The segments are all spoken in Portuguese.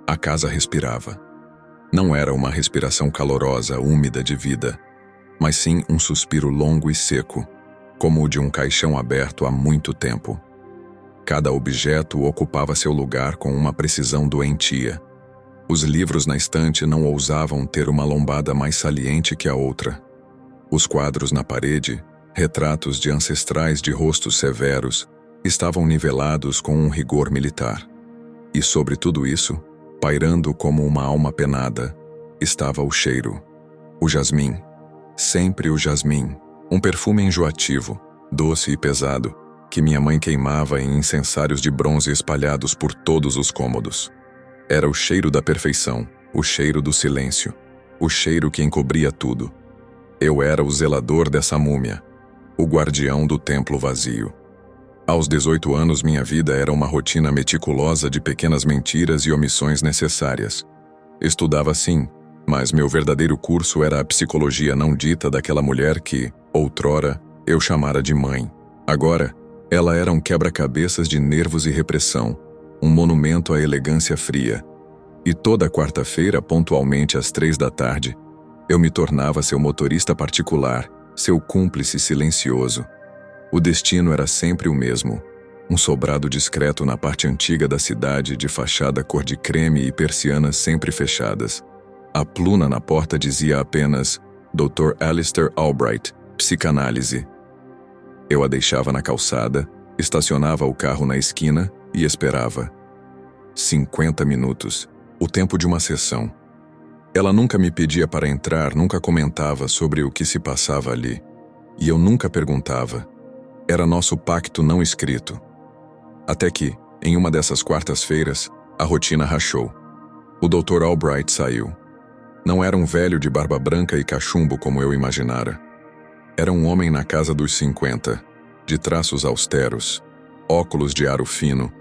A casa respirava. Não era uma respiração calorosa, úmida de vida, mas sim um suspiro longo e seco, como o de um caixão aberto há muito tempo. Cada objeto ocupava seu lugar com uma precisão doentia. Os livros na estante não ousavam ter uma lombada mais saliente que a outra. Os quadros na parede, retratos de ancestrais de rostos severos, estavam nivelados com um rigor militar. E sobre tudo isso, pairando como uma alma penada, estava o cheiro. O jasmim. Sempre o jasmim. Um perfume enjoativo, doce e pesado, que minha mãe queimava em incensários de bronze espalhados por todos os cômodos. Era o cheiro da perfeição, o cheiro do silêncio, o cheiro que encobria tudo. Eu era o zelador dessa múmia, o guardião do templo vazio. Aos 18 anos, minha vida era uma rotina meticulosa de pequenas mentiras e omissões necessárias. Estudava sim, mas meu verdadeiro curso era a psicologia não dita daquela mulher que, outrora, eu chamara de mãe. Agora, ela era um quebra-cabeças de nervos e repressão, um monumento à elegância fria. E toda quarta-feira, pontualmente às 3 da tarde, eu me tornava seu motorista particular, seu cúmplice silencioso. O destino era sempre o mesmo. Um sobrado discreto na parte antiga da cidade, de fachada cor de creme e persianas sempre fechadas. A pluna na porta dizia apenas Dr. Alistair Albright, psicanálise. Eu a deixava na calçada, estacionava o carro na esquina e esperava. 50 minutos, o tempo de uma sessão. Ela nunca me pedia para entrar, nunca comentava sobre o que se passava ali. E eu nunca perguntava. Era nosso pacto não escrito. Até que, em uma dessas quartas-feiras, a rotina rachou. O Dr. Albright saiu. Não era um velho de barba branca e cachumbo como eu imaginara. Era um homem na casa dos 50, de traços austeros, óculos de aro fino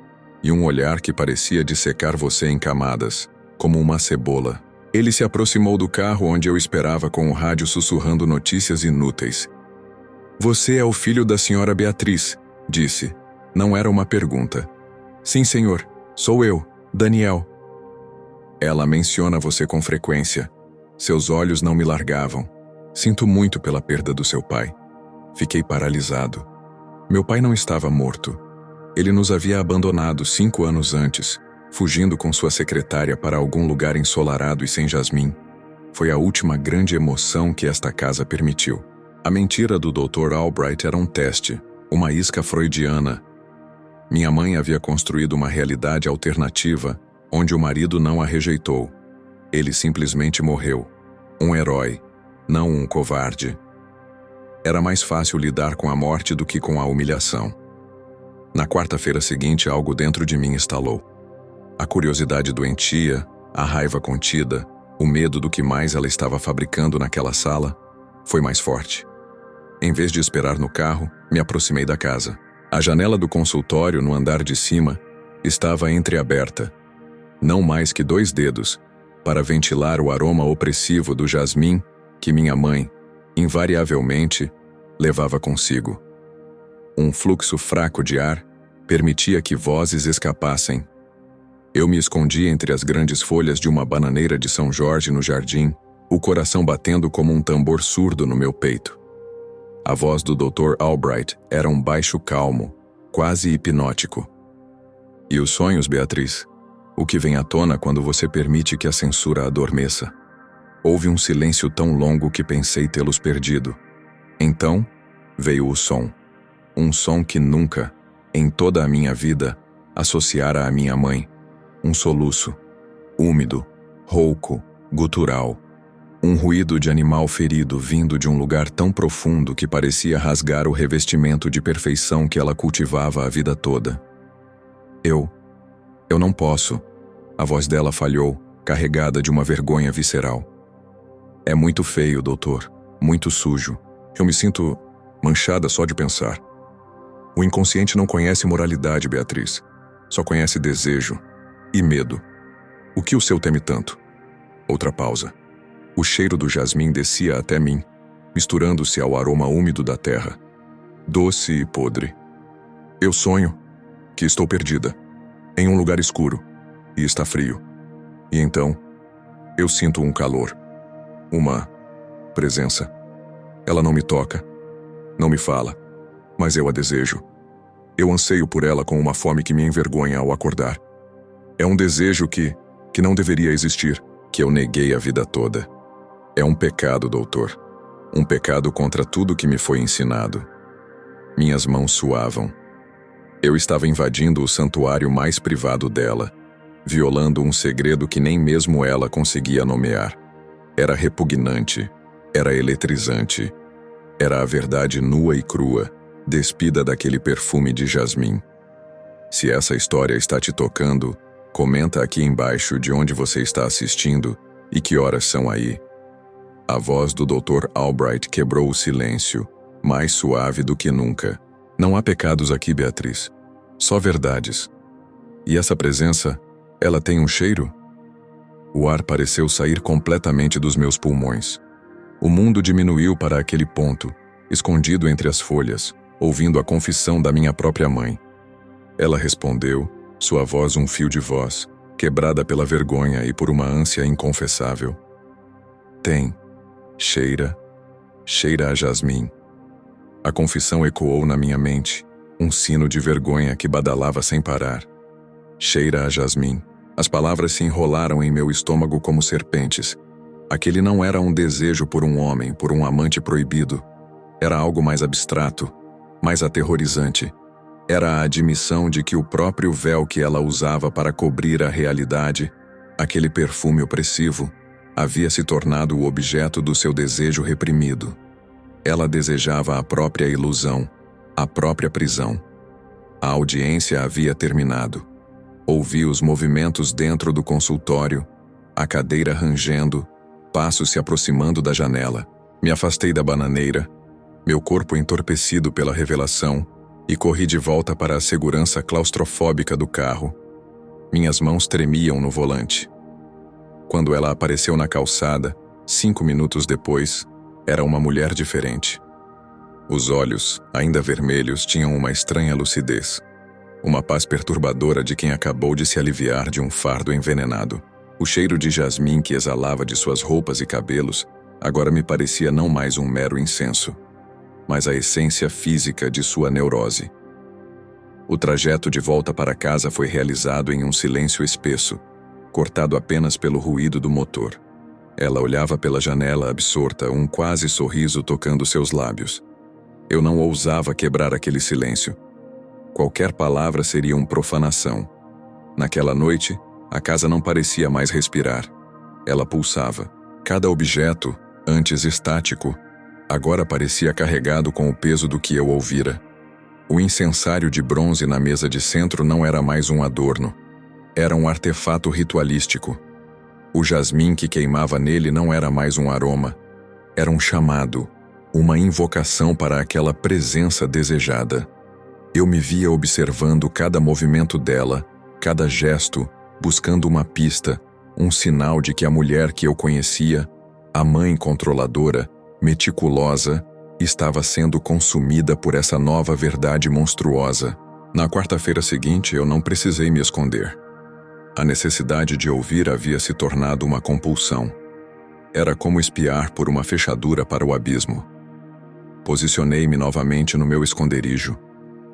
e um olhar que parecia dissecar você em camadas, como uma cebola. Ele se aproximou do carro onde eu esperava com o rádio sussurrando notícias inúteis. "Você é o filho da senhora Beatriz", disse. Não era uma pergunta. "Sim, senhor. Sou eu, Daniel." "Ela menciona você com frequência. Seus olhos não me largavam. Sinto muito pela perda do seu pai." Fiquei paralisado. Meu pai não estava morto. Ele nos havia abandonado 5 anos antes, fugindo com sua secretária para algum lugar ensolarado e sem jasmim. Foi a última grande emoção que esta casa permitiu. A mentira do Dr. Albright era um teste, uma isca freudiana. Minha mãe havia construído uma realidade alternativa, onde o marido não a rejeitou. Ele simplesmente morreu. Um herói, não um covarde. Era mais fácil lidar com a morte do que com a humilhação. Na quarta-feira seguinte, algo dentro de mim estalou. A curiosidade doentia, a raiva contida, o medo do que mais ela estava fabricando naquela sala, foi mais forte. Em vez de esperar no carro, me aproximei da casa. A janela do consultório, no andar de cima, estava entreaberta, não mais que 2 dedos, para ventilar o aroma opressivo do jasmim que minha mãe, invariavelmente, levava consigo. Um fluxo fraco de ar permitia que vozes escapassem. Eu me escondi entre as grandes folhas de uma bananeira de São Jorge no jardim, o coração batendo como um tambor surdo no meu peito. A voz do Dr. Albright era um baixo calmo, quase hipnótico. "E os sonhos, Beatriz? O que vem à tona quando você permite que a censura adormeça?" Houve um silêncio tão longo que pensei tê-los perdido. Então, veio o som. Um som que nunca, em toda a minha vida, associara à minha mãe. Um soluço, úmido, rouco, gutural. Um ruído de animal ferido vindo de um lugar tão profundo que parecia rasgar o revestimento de perfeição que ela cultivava a vida toda. Eu não posso." A voz dela falhou, carregada de uma vergonha visceral. "É muito feio, doutor. Muito sujo. Eu me sinto manchada só de pensar." "O inconsciente não conhece moralidade, Beatriz. Só conhece desejo e medo. O que o seu teme tanto?" Outra pausa. O cheiro do jasmim descia até mim, misturando-se ao aroma úmido da terra, doce e podre. "Eu sonho que estou perdida, em um lugar escuro, e está frio. E então, eu sinto um calor, uma presença. Ela não me toca, não me fala, mas eu a desejo. Eu anseio por ela com uma fome que me envergonha ao acordar. É um desejo que não deveria existir, que eu neguei a vida toda. É um pecado, doutor. Um pecado contra tudo que me foi ensinado. Minhas mãos suavam. Eu estava invadindo o santuário mais privado dela, violando um segredo que nem mesmo ela conseguia nomear. Era repugnante, era eletrizante. Era a verdade nua e crua, despida daquele perfume de jasmim. Se essa história está te tocando, comenta aqui embaixo de onde você está assistindo e que horas são aí. A voz do Dr. Albright quebrou o silêncio, mais suave do que nunca. Não há pecados aqui, Beatriz. Só verdades. E essa presença, ela tem um cheiro? O ar pareceu sair completamente dos meus pulmões. O mundo diminuiu para aquele ponto, escondido entre as folhas, ouvindo a confissão da minha própria mãe. Ela respondeu, sua voz um fio de voz, quebrada pela vergonha e por uma ânsia inconfessável. Tem. Cheira a jasmim. A confissão ecoou na minha mente, um sino de vergonha que badalava sem parar. Cheira a jasmim. As palavras se enrolaram em meu estômago como serpentes. Aquele não era um desejo por um homem, por um amante proibido. Era algo mais abstrato, mais aterrorizante. Era a admissão de que o próprio véu que ela usava para cobrir a realidade, aquele perfume opressivo, havia se tornado o objeto do seu desejo reprimido. Ela desejava a própria ilusão, a própria prisão. A audiência havia terminado. Ouvi os movimentos dentro do consultório, a cadeira rangendo, passos se aproximando da janela. Me afastei da bananeira, meu corpo entorpecido pela revelação, e corri de volta para a segurança claustrofóbica do carro. Minhas mãos tremiam no volante. Quando ela apareceu na calçada, 5 minutos depois, era uma mulher diferente. Os olhos, ainda vermelhos, tinham uma estranha lucidez. Uma paz perturbadora de quem acabou de se aliviar de um fardo envenenado. O cheiro de jasmim que exalava de suas roupas e cabelos agora me parecia não mais um mero incenso, mas a essência física de sua neurose. O trajeto de volta para casa foi realizado em um silêncio espesso, cortado apenas pelo ruído do motor. Ela olhava pela janela absorta, um quase sorriso tocando seus lábios. Eu não ousava quebrar aquele silêncio. Qualquer palavra seria uma profanação. Naquela noite, a casa não parecia mais respirar. Ela pulsava. Cada objeto, antes estático, agora parecia carregado com o peso do que eu ouvira. O incensário de bronze na mesa de centro não era mais um adorno. Era um artefato ritualístico. O jasmim que queimava nele não era mais um aroma. Era um chamado, uma invocação para aquela presença desejada. Eu me via observando cada movimento dela, cada gesto, buscando uma pista, um sinal de que a mulher que eu conhecia, a mãe controladora, meticulosa, estava sendo consumida por essa nova verdade monstruosa. Na quarta-feira seguinte, eu não precisei me esconder. A necessidade de ouvir havia se tornado uma compulsão. Era como espiar por uma fechadura para o abismo. Posicionei-me novamente no meu esconderijo,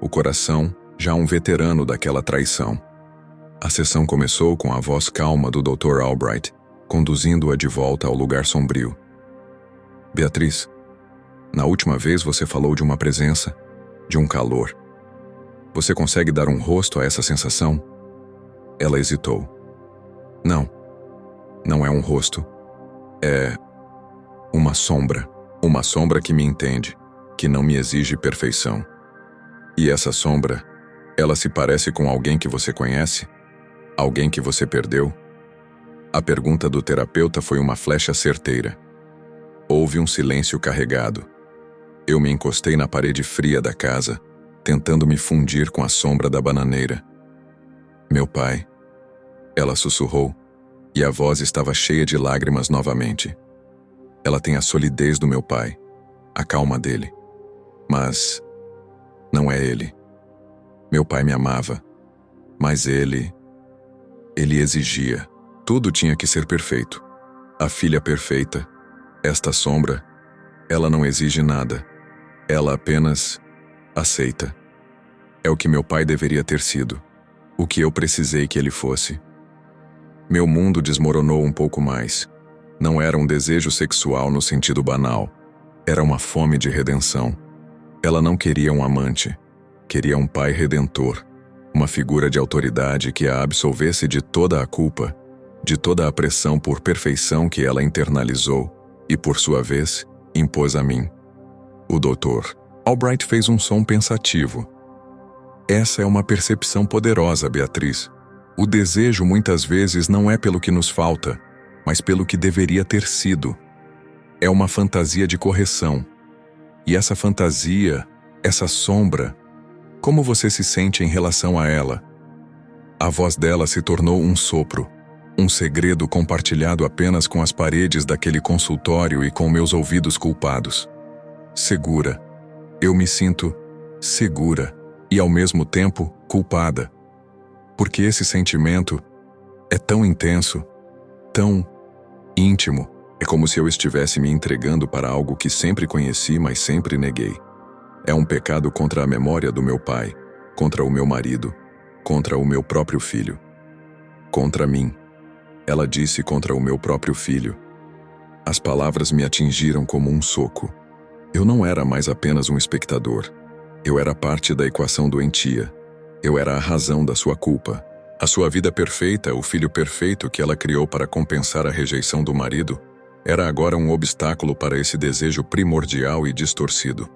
o coração já um veterano daquela traição. A sessão começou com a voz calma do Dr. Albright, conduzindo-a de volta ao lugar sombrio. Beatriz, na última vez você falou de uma presença, de um calor. Você consegue dar um rosto a essa sensação? Ela hesitou. Não é um rosto. É uma sombra que me entende, que não me exige perfeição. E essa sombra, ela se parece com alguém que você conhece? Alguém que você perdeu? A pergunta do terapeuta foi uma flecha certeira. Houve um silêncio carregado. Eu me encostei na parede fria da casa, tentando me fundir com a sombra da bananeira. Meu pai, ela sussurrou, e a voz estava cheia de lágrimas novamente. Ela tem a solidez do meu pai, a calma dele. Mas não é ele. Meu pai me amava, mas ele exigia. Tudo tinha que ser perfeito. A filha perfeita, esta sombra, ela não exige nada. Ela apenas aceita. É o que meu pai deveria ter sido. O que eu precisei que ele fosse. Meu mundo desmoronou um pouco mais. Não era um desejo sexual no sentido banal. Era uma fome de redenção. Ela não queria um amante. Queria um pai redentor. Uma figura de autoridade que a absolvesse de toda a culpa, de toda a pressão por perfeição que ela internalizou e, por sua vez, impôs a mim. O Dr. Albright fez um som pensativo. Essa é uma percepção poderosa, Beatriz. O desejo muitas vezes não é pelo que nos falta, mas pelo que deveria ter sido. É uma fantasia de correção. E essa fantasia, essa sombra, como você se sente em relação a ela? A voz dela se tornou um sopro, um segredo compartilhado apenas com as paredes daquele consultório e com meus ouvidos culpados. Segura. Eu me sinto segura e, ao mesmo tempo, culpada. Porque esse sentimento é tão intenso, tão íntimo. É como se eu estivesse me entregando para algo que sempre conheci, mas sempre neguei. É um pecado contra a memória do meu pai, contra o meu marido, contra o meu próprio filho. Contra mim. Ela disse contra o meu próprio filho. As palavras me atingiram como um soco. Eu não era mais apenas um espectador. Eu era parte da equação doentia. Eu era a razão da sua culpa. A sua vida perfeita, o filho perfeito que ela criou para compensar a rejeição do marido, era agora um obstáculo para esse desejo primordial e distorcido.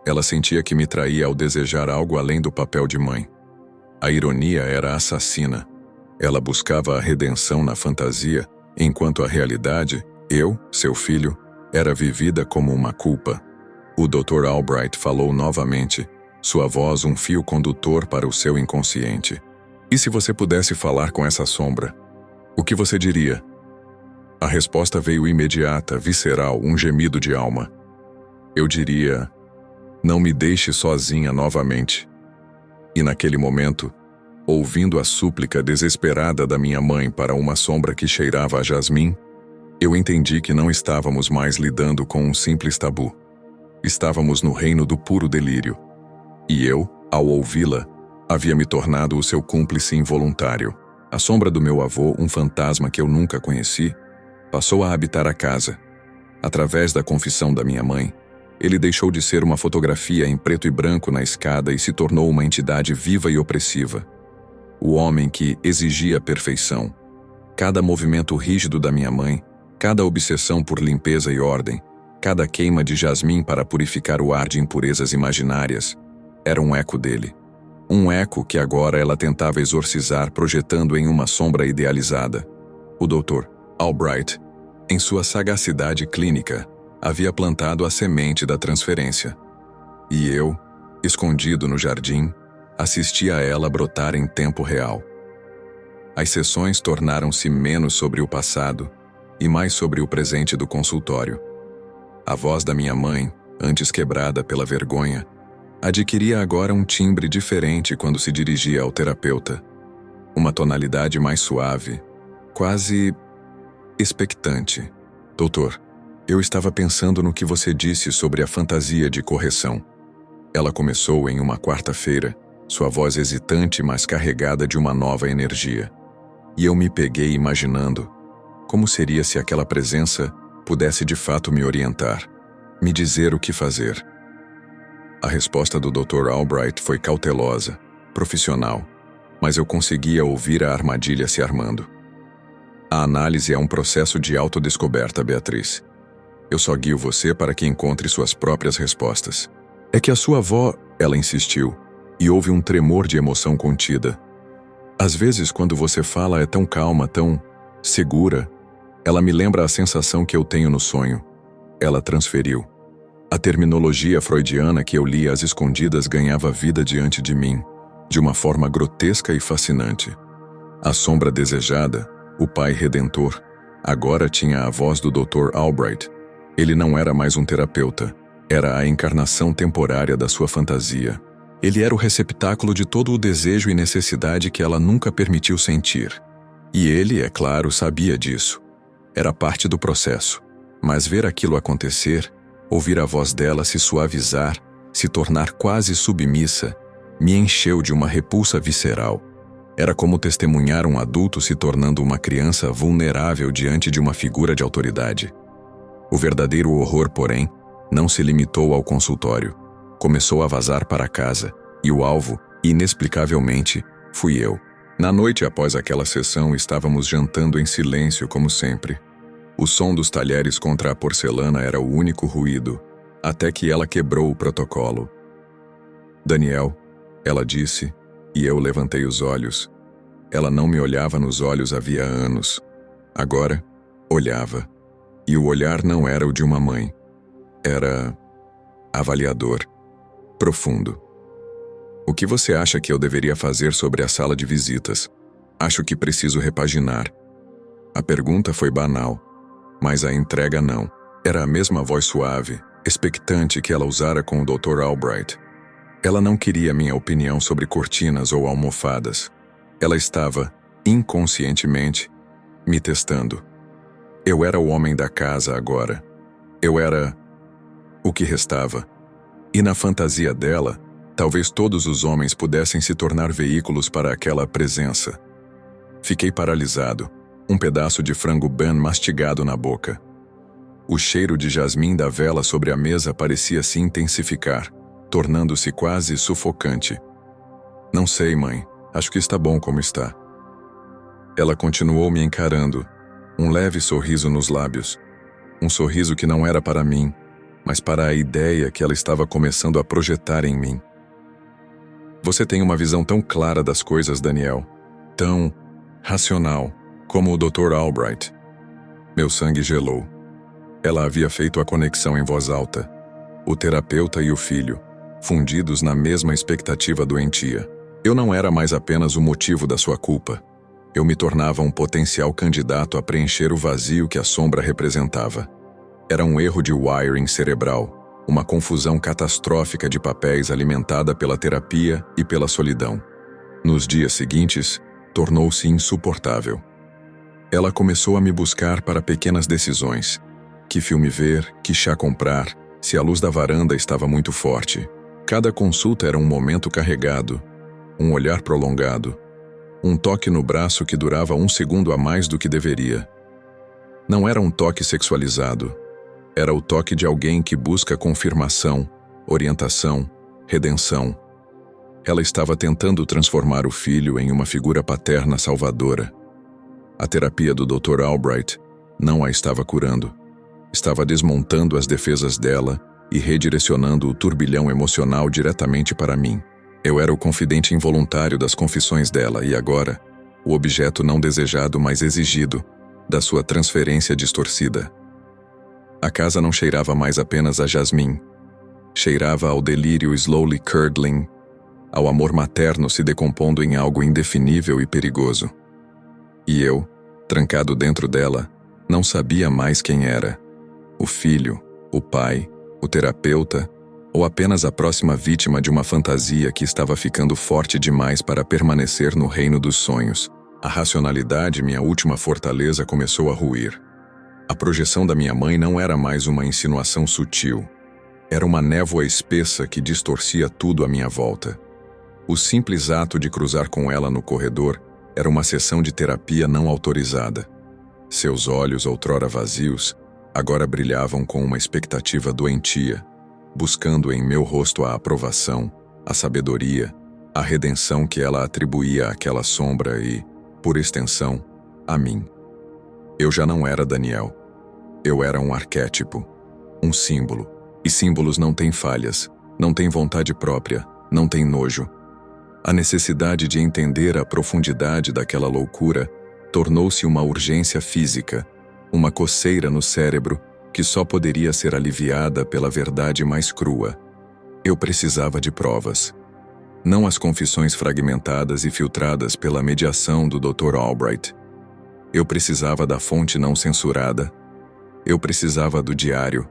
Ela sentia que me traía ao desejar algo além do papel de mãe. A ironia era assassina. Ela buscava a redenção na fantasia, enquanto a realidade, eu, seu filho, era vivida como uma culpa. O Dr. Albright falou novamente, sua voz um fio condutor para o seu inconsciente. E se você pudesse falar com essa sombra, o que você diria? A resposta veio imediata, visceral, um gemido de alma. Eu diria, não me deixe sozinha novamente. E naquele momento, ouvindo a súplica desesperada da minha mãe para uma sombra que cheirava a jasmim, eu entendi que não estávamos mais lidando com um simples tabu. Estávamos no reino do puro delírio. E eu, ao ouvi-la, havia me tornado o seu cúmplice involuntário. A sombra do meu avô, um fantasma que eu nunca conheci, passou a habitar a casa. Através da confissão da minha mãe, ele deixou de ser uma fotografia em preto e branco na escada e se tornou uma entidade viva e opressiva. O homem que exigia perfeição. Cada movimento rígido da minha mãe, cada obsessão por limpeza e ordem, cada queima de jasmim para purificar o ar de impurezas imaginárias, era um eco dele. Um eco que agora ela tentava exorcizar projetando em uma sombra idealizada. O Dr. Albright, em sua sagacidade clínica, havia plantado a semente da transferência. E eu, escondido no jardim, assistia a ela brotar em tempo real. As sessões tornaram-se menos sobre o passado e mais sobre o presente do consultório. A voz da minha mãe, antes quebrada pela vergonha, adquiria agora um timbre diferente quando se dirigia ao terapeuta. Uma tonalidade mais suave, quase expectante. Doutor, eu estava pensando no que você disse sobre a fantasia de correção. Ela começou em uma quarta-feira, sua voz hesitante mas carregada de uma nova energia. E eu me peguei imaginando como seria se aquela presença pudesse de fato me orientar, me dizer o que fazer. A resposta do Dr. Albright foi cautelosa, profissional, mas eu conseguia ouvir a armadilha se armando. A análise é um processo de autodescoberta, Beatriz. Eu só guio você para que encontre suas próprias respostas. É que a sua avó, ela insistiu, e houve um tremor de emoção contida. Às vezes, quando você fala, é tão calma, tão segura. Ela me lembra a sensação que eu tenho no sonho. Ela transferiu. A terminologia freudiana que eu lia às escondidas ganhava vida diante de mim, de uma forma grotesca e fascinante. A sombra desejada, o pai redentor, agora tinha a voz do Dr. Albright. Ele não era mais um terapeuta, era a encarnação temporária da sua fantasia. Ele era o receptáculo de todo o desejo e necessidade que ela nunca permitiu sentir. E ele, é claro, sabia disso. Era parte do processo. Mas ver aquilo acontecer, ouvir a voz dela se suavizar, se tornar quase submissa, me encheu de uma repulsa visceral. Era como testemunhar um adulto se tornando uma criança vulnerável diante de uma figura de autoridade. O verdadeiro horror, porém, não se limitou ao consultório. Começou a vazar para casa, e o alvo, inexplicavelmente, fui eu. Na noite após aquela sessão, estávamos jantando em silêncio como sempre. O som dos talheres contra a porcelana era o único ruído, até que ela quebrou o protocolo. Daniel, ela disse, e eu levantei os olhos. Ela não me olhava nos olhos havia anos. Agora, olhava. E o olhar não era o de uma mãe. Era avaliador, profundo. O que você acha que eu deveria fazer sobre a sala de visitas? Acho que preciso repaginar. A pergunta foi banal, mas a entrega não. Era a mesma voz suave, expectante que ela usara com o Dr. Albright. Ela não queria minha opinião sobre cortinas ou almofadas. Ela estava, inconscientemente, me testando. Eu era o homem da casa agora. Eu era o que restava. E na fantasia dela, talvez todos os homens pudessem se tornar veículos para aquela presença. Fiquei paralisado, um pedaço de frango banh mastigado na boca. O cheiro de jasmim da vela sobre a mesa parecia se intensificar, tornando-se quase sufocante. Não sei, mãe. Acho que está bom como está. Ela continuou me encarando, um leve sorriso nos lábios. Um sorriso que não era para mim, mas para a ideia que ela estava começando a projetar em mim. Você tem uma visão tão clara das coisas, Daniel. Tão racional, como o Dr. Albright. Meu sangue gelou. Ela havia feito a conexão em voz alta. O terapeuta e o filho, fundidos na mesma expectativa doentia. Eu não era mais apenas o motivo da sua culpa. Eu me tornava um potencial candidato a preencher o vazio que a sombra representava. Era um erro de wiring cerebral, uma confusão catastrófica de papéis alimentada pela terapia e pela solidão. Nos dias seguintes, tornou-se insuportável. Ela começou a me buscar para pequenas decisões. Que filme ver, que chá comprar, se a luz da varanda estava muito forte. Cada consulta era um momento carregado, um olhar prolongado, um toque no braço que durava 1 segundo a mais do que deveria. Não era um toque sexualizado. Era o toque de alguém que busca confirmação, orientação, redenção. Ela estava tentando transformar o filho em uma figura paterna salvadora. A terapia do Dr. Albright não a estava curando. Estava desmontando as defesas dela e redirecionando o turbilhão emocional diretamente para mim. Eu era o confidente involuntário das confissões dela e agora, o objeto não desejado mas exigido, da sua transferência distorcida. A casa não cheirava mais apenas a jasmim. Cheirava ao delírio slowly curdling, ao amor materno se decompondo em algo indefinível e perigoso. E eu, trancado dentro dela, não sabia mais quem era. O filho, o pai, o terapeuta, ou apenas a próxima vítima de uma fantasia que estava ficando forte demais para permanecer no reino dos sonhos. A racionalidade, minha última fortaleza, começou a ruir. A projeção da minha mãe não era mais uma insinuação sutil. Era uma névoa espessa que distorcia tudo à minha volta. O simples ato de cruzar com ela no corredor era uma sessão de terapia não autorizada. Seus olhos, outrora vazios, agora brilhavam com uma expectativa doentia, buscando em meu rosto a aprovação, a sabedoria, a redenção que ela atribuía àquela sombra e, por extensão, a mim. Eu já não era Daniel. Eu era um arquétipo, um símbolo. E símbolos não têm falhas, não têm vontade própria, não têm nojo. A necessidade de entender a profundidade daquela loucura tornou-se uma urgência física, uma coceira no cérebro que só poderia ser aliviada pela verdade mais crua. Eu precisava de provas. Não as confissões fragmentadas e filtradas pela mediação do Dr. Albright. Eu precisava da fonte não censurada. Eu precisava do diário.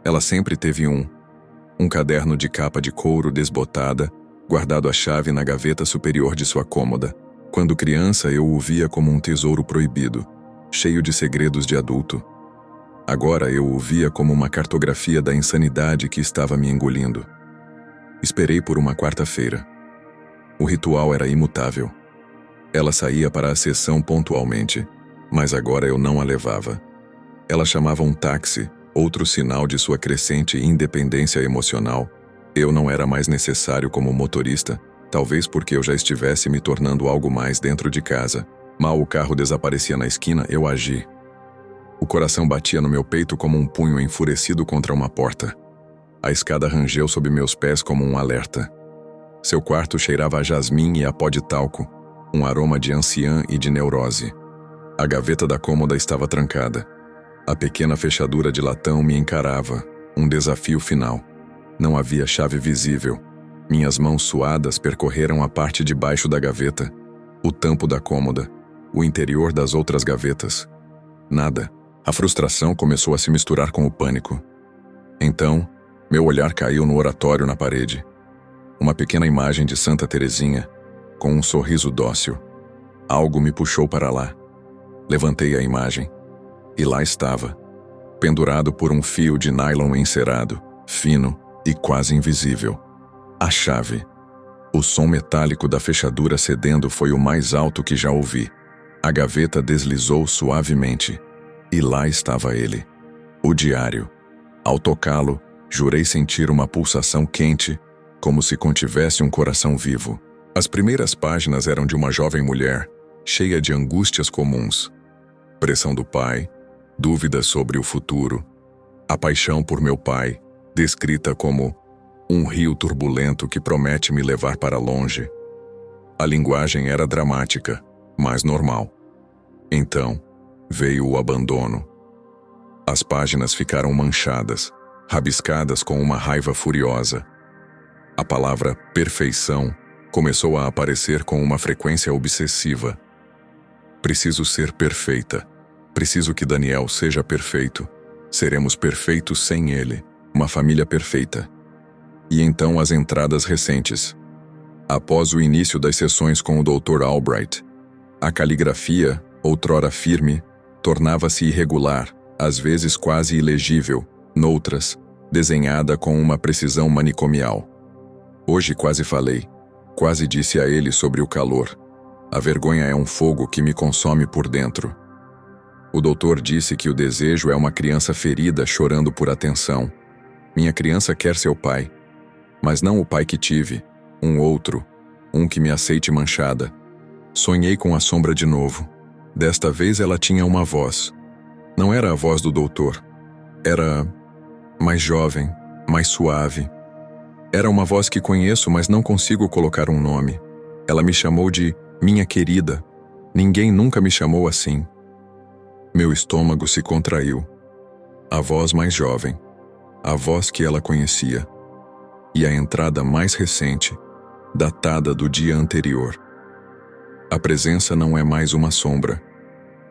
Ela sempre teve um caderno de capa de couro desbotada, guardado a chave na gaveta superior de sua cômoda. Quando criança, eu o via como um tesouro proibido, cheio de segredos de adulto. Agora eu o via como uma cartografia da insanidade que estava me engolindo. Esperei por uma quarta-feira. O ritual era imutável. Ela saía para a sessão pontualmente, mas agora eu não a levava. Ela chamava um táxi, outro sinal de sua crescente independência emocional. Eu não era mais necessário como motorista, talvez porque eu já estivesse me tornando algo mais dentro de casa. Mal o carro desaparecia na esquina, eu agi. O coração batia no meu peito como um punho enfurecido contra uma porta. A escada rangeu sob meus pés como um alerta. Seu quarto cheirava a jasmim e a pó de talco, um aroma de anciã e de neurose. A gaveta da cômoda estava trancada. A pequena fechadura de latão me encarava, um desafio final. Não havia chave visível. Minhas mãos suadas percorreram a parte de baixo da gaveta, o tampo da cômoda, o interior das outras gavetas. Nada. A frustração começou a se misturar com o pânico. Então, meu olhar caiu no oratório na parede. Uma pequena imagem de Santa Teresinha, com um sorriso dócil. Algo me puxou para lá. Levantei a imagem. E lá estava, pendurado por um fio de nylon encerado, fino e quase invisível. A chave. O som metálico da fechadura cedendo foi o mais alto que já ouvi. A gaveta deslizou suavemente. E lá estava ele. O diário. Ao tocá-lo, jurei sentir uma pulsação quente, como se contivesse um coração vivo. As primeiras páginas eram de uma jovem mulher, cheia de angústias comuns. Pressão do pai, dúvidas sobre o futuro, a paixão por meu pai, descrita como um rio turbulento que promete me levar para longe. A linguagem era dramática, mas normal. Então, veio o abandono. As páginas ficaram manchadas, rabiscadas com uma raiva furiosa. A palavra perfeição começou a aparecer com uma frequência obsessiva. Preciso ser perfeita. Preciso que Daniel seja perfeito. Seremos perfeitos sem ele. Uma família perfeita. E então as entradas recentes. Após o início das sessões com o Dr. Albright, a caligrafia, outrora firme, tornava-se irregular, às vezes quase ilegível, noutras, desenhada com uma precisão manicomial. Hoje quase falei, quase disse a ele sobre o calor. A vergonha é um fogo que me consome por dentro. O doutor disse que o desejo é uma criança ferida chorando por atenção. Minha criança quer seu pai, mas não o pai que tive, um outro, um que me aceite manchada. Sonhei com a sombra de novo. Desta vez ela tinha uma voz. Não era a voz do doutor. Era mais jovem, mais suave. Era uma voz que conheço, mas não consigo colocar um nome. Ela me chamou de minha querida. Ninguém nunca me chamou assim. Meu estômago se contraiu. A voz mais jovem. A voz que ela conhecia. E a entrada mais recente, datada do dia anterior. A presença não é mais uma sombra.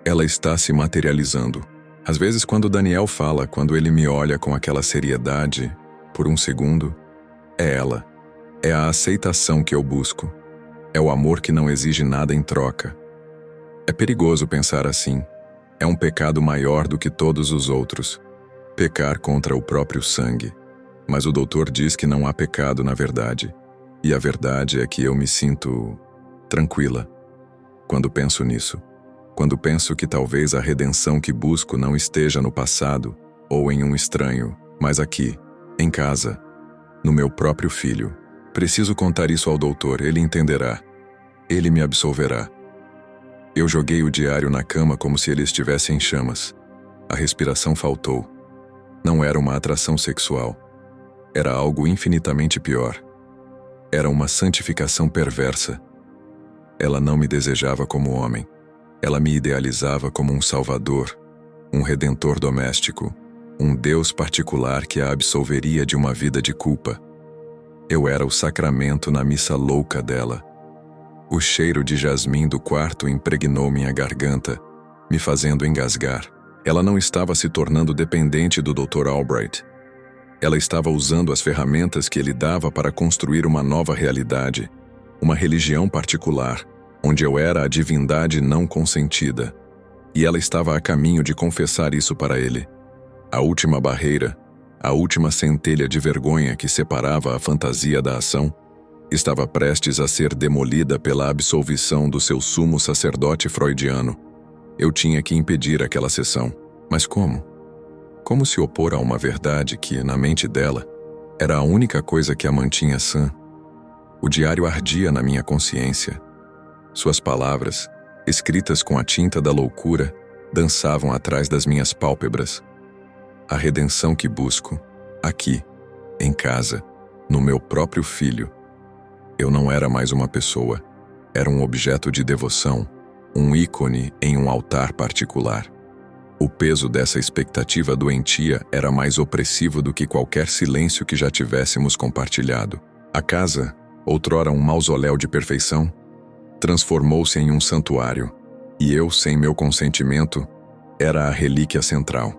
Ela está se materializando. Às vezes, quando Daniel fala, quando ele me olha com aquela seriedade, por um segundo, é ela. É a aceitação que eu busco. É o amor que não exige nada em troca. É perigoso pensar assim. É um pecado maior do que todos os outros. Pecar contra o próprio sangue. Mas o doutor diz que não há pecado na verdade. E a verdade é que eu me sinto tranquila quando penso nisso. Quando penso que talvez a redenção que busco não esteja no passado ou em um estranho, mas aqui, em casa, no meu próprio filho. Preciso contar isso ao doutor, ele entenderá. Ele me absolverá. Eu joguei o diário na cama como se ele estivesse em chamas. A respiração faltou. Não era uma atração sexual. Era algo infinitamente pior. Era uma santificação perversa. Ela não me desejava como homem. Ela me idealizava como um salvador, um redentor doméstico, um Deus particular que a absolveria de uma vida de culpa. Eu era o sacramento na missa louca dela. O cheiro de jasmim do quarto impregnou minha garganta, me fazendo engasgar. Ela não estava se tornando dependente do Dr. Albright. Ela estava usando as ferramentas que ele dava para construir uma nova realidade, uma religião particular, onde eu era a divindade não consentida, e ela estava a caminho de confessar isso para ele. A última barreira, a última centelha de vergonha que separava a fantasia da ação, estava prestes a ser demolida pela absolvição do seu sumo sacerdote freudiano. Eu tinha que impedir aquela sessão. Mas como? Como se opor a uma verdade que, na mente dela, era a única coisa que a mantinha sã? O diário ardia na minha consciência. Suas palavras, escritas com a tinta da loucura, dançavam atrás das minhas pálpebras. A redenção que busco, aqui, em casa, no meu próprio filho. Eu não era mais uma pessoa, era um objeto de devoção, um ícone em um altar particular. O peso dessa expectativa doentia era mais opressivo do que qualquer silêncio que já tivéssemos compartilhado. A casa, outrora um mausoléu de perfeição, transformou-se em um santuário, e eu, sem meu consentimento, era a relíquia central.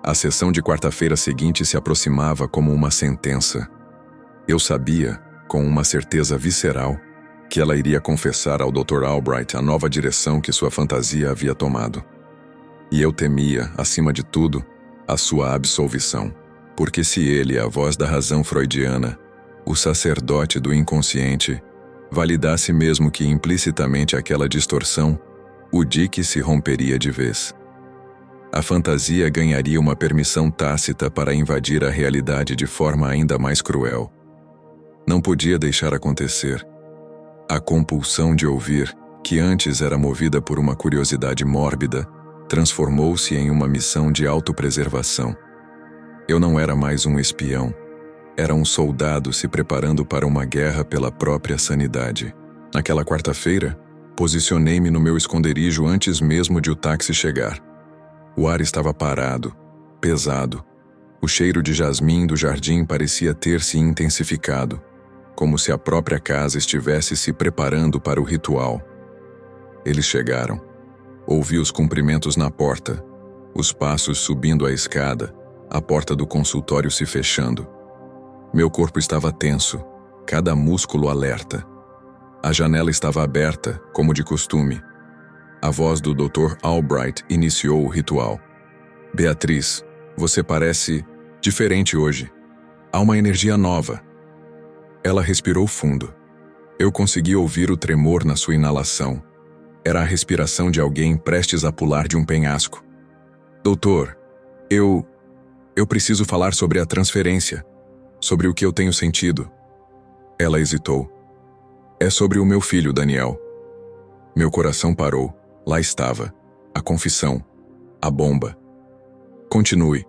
A sessão de quarta-feira seguinte se aproximava como uma sentença. Eu sabia, com uma certeza visceral, que ela iria confessar ao Dr. Albright a nova direção que sua fantasia havia tomado. E eu temia, acima de tudo, a sua absolvição, porque se ele, a voz da razão freudiana, o sacerdote do inconsciente, validasse mesmo que implicitamente aquela distorção, o dique se romperia de vez. A fantasia ganharia uma permissão tácita para invadir a realidade de forma ainda mais cruel. Não podia deixar acontecer. A compulsão de ouvir, que antes era movida por uma curiosidade mórbida, transformou-se em uma missão de autopreservação. Eu não era mais um espião. Era um soldado se preparando para uma guerra pela própria sanidade. Naquela quarta-feira, posicionei-me no meu esconderijo antes mesmo de o táxi chegar. O ar estava parado, pesado. O cheiro de jasmim do jardim parecia ter se intensificado, como se a própria casa estivesse se preparando para o ritual. Eles chegaram. Ouvi os cumprimentos na porta, os passos subindo a escada, a porta do consultório se fechando. Meu corpo estava tenso, cada músculo alerta. A janela estava aberta, como de costume. A voz do Dr. Albright iniciou o ritual. Beatriz, você parece diferente hoje. Há uma energia nova. Ela respirou fundo. Eu consegui ouvir o tremor na sua inalação. Era a respiração de alguém prestes a pular de um penhasco. Doutor, eu preciso falar sobre a transferência, sobre o que eu tenho sentido. Ela hesitou. É sobre o meu filho, Daniel. Meu coração parou. Lá estava. A confissão. A bomba. Continue.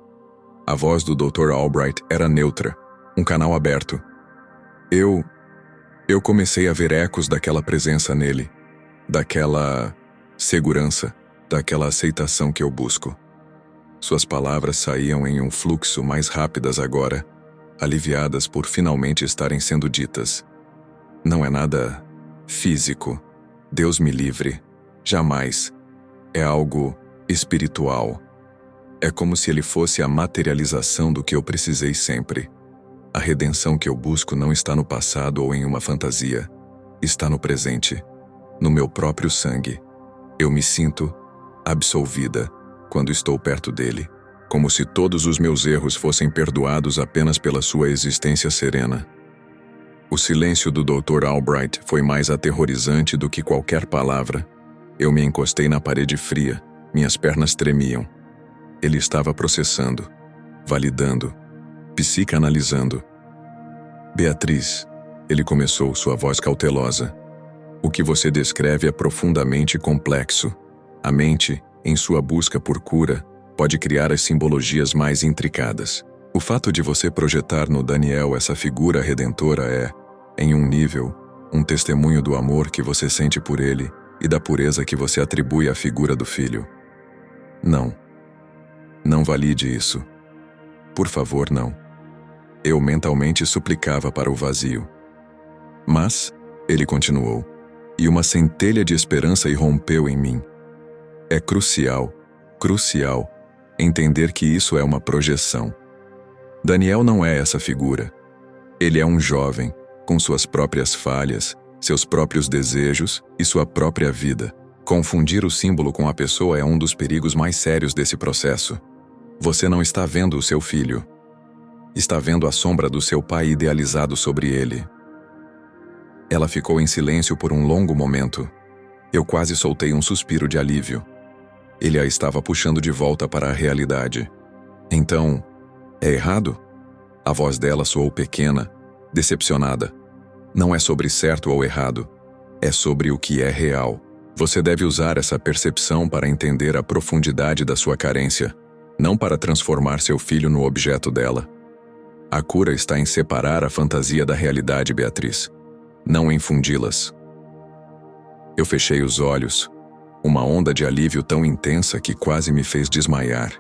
A voz do Dr. Albright era neutra. Um canal aberto. Eu comecei a ver ecos daquela presença nele. Daquela segurança. Daquela aceitação que eu busco. Suas palavras saíam em um fluxo mais rápidas agora, aliviadas por finalmente estarem sendo ditas. Não é nada físico. Deus me livre. Jamais. É algo espiritual. É como se ele fosse a materialização do que eu precisei sempre. A redenção que eu busco não está no passado ou em uma fantasia. Está no presente. No meu próprio sangue. Eu me sinto absolvida quando estou perto dele, como se todos os meus erros fossem perdoados apenas pela sua existência serena. O silêncio do Dr. Albright foi mais aterrorizante do que qualquer palavra. Eu me encostei na parede fria, minhas pernas tremiam. Ele estava processando, validando, psicanalizando. Beatriz, ele começou, sua voz cautelosa. O que você descreve é profundamente complexo. A mente, em sua busca por cura, pode criar as simbologias mais intricadas. O fato de você projetar no Daniel essa figura redentora é, em um nível, um testemunho do amor que você sente por ele e da pureza que você atribui à figura do filho. Não. Não valide isso. Por favor, não. Eu mentalmente suplicava para o vazio. Mas, ele continuou, e uma centelha de esperança irrompeu em mim. É crucial, entender que isso é uma projeção. Daniel não é essa figura. Ele é um jovem, com suas próprias falhas seus próprios desejos e sua própria vida. Confundir o símbolo com a pessoa é um dos perigos mais sérios desse processo. Você não está vendo o seu filho. Está vendo a sombra do seu pai idealizado sobre ele. Ela ficou em silêncio por um longo momento. Eu quase soltei um suspiro de alívio. Ele a estava puxando de volta para a realidade. Então, é errado? A voz dela soou pequena, decepcionada. Não é sobre certo ou errado. É sobre o que é real. Você deve usar essa percepção para entender a profundidade da sua carência, não para transformar seu filho no objeto dela. A cura está em separar a fantasia da realidade, Beatriz, não em fundi-las. Eu fechei os olhos, uma onda de alívio tão intensa que quase me fez desmaiar.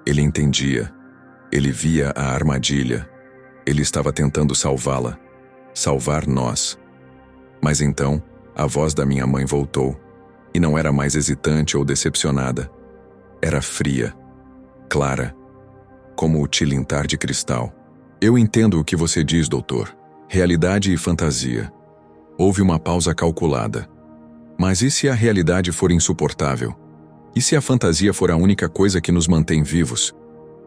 Ele entendia, ele via a armadilha, ele estava tentando salvá-la, salvar nós. Mas então, a voz da minha mãe voltou, e não era mais hesitante ou decepcionada. Era fria, clara, como o tilintar de cristal. Eu entendo o que você diz, doutor. Realidade e fantasia. Houve uma pausa calculada. Mas e se a realidade for insuportável? E se a fantasia for a única coisa que nos mantém vivos?